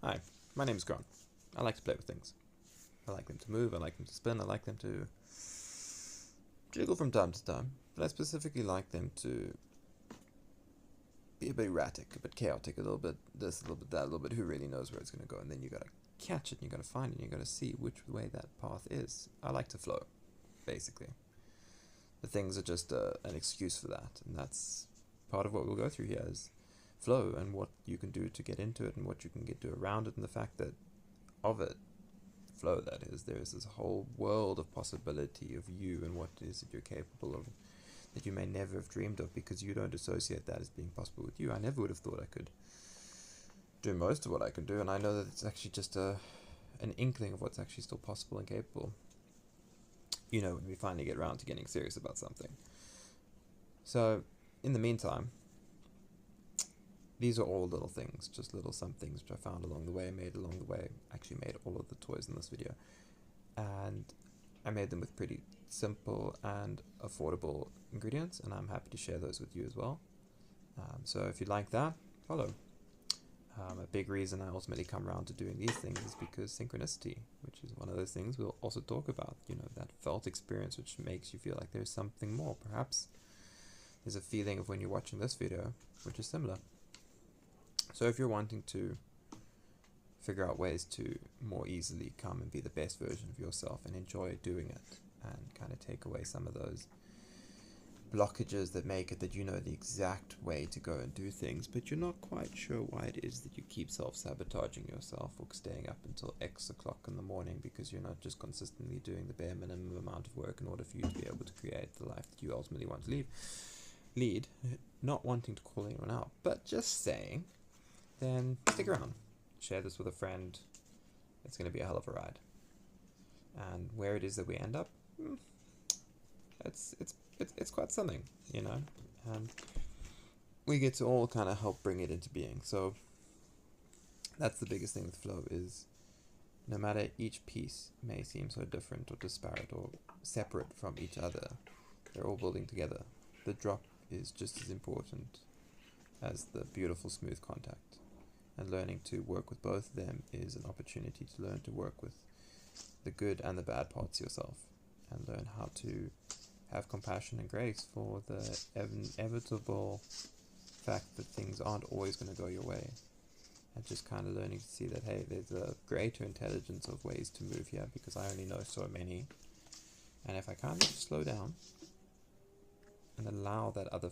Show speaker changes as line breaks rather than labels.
Hi, my name is Grant. I like to play with things. I like them to move, I like them to spin, I like them to jiggle from time to time, but I specifically like them to be a bit erratic, a bit chaotic, a little bit this, a little bit that, a little bit who really knows where it's going to go, and then you gotta catch it, and you gotta find it, and you gotta see which way that path is. I like to flow, basically. The things are just an excuse for that, and that's part of what we'll go through here is flow and what you can do to get into it and what you can do around it, and the fact that of it flow, that is, there is this whole world of possibility of you and what it is that you're capable of that you may never have dreamed of because you don't associate that as being possible with you. I never would have thought I could do most of what I can do, and I know that it's actually just an inkling of what's actually still possible and capable, when we finally get around to getting serious about something. So in the meantime, these are all little things, just little some things which I found along the way, made along the way. Actually made all of the toys in this video, and I made them with pretty simple and affordable ingredients, and I'm happy to share those with you as well. So if you like that, follow. A big reason I ultimately come around to doing these things is because synchronicity, which is one of those things we'll also talk about, that felt experience which makes you feel like there's something more. Perhaps there's a feeling of when you're watching this video which is similar. So if you're wanting to figure out ways to more easily come and be the best version of yourself and enjoy doing it and kind of take away some of those blockages that make it that you know the exact way to go and do things, but you're not quite sure why it is that you keep self-sabotaging yourself or staying up until X o'clock in the morning because you're not just consistently doing the bare minimum amount of work in order for you to be able to create the life that you ultimately want to lead, not wanting to call anyone out, but just saying, then stick around. Share this with a friend. It's going to be a hell of a ride. And where it is that we end up, it's quite something, and we get to all kind of help bring it into being. So that's the biggest thing with flow is no matter each piece may seem so different or disparate or separate from each other, they're all building together. The drop is just as important as the beautiful smooth contact, and learning to work with both of them is an opportunity to learn to work with the good and the bad parts of yourself and learn how to have compassion and grace for the inevitable fact that things aren't always going to go your way, and just kind of learning to see that, hey, there's a greater intelligence of ways to move here because I only know so many, and if I kind of slow down and allow that other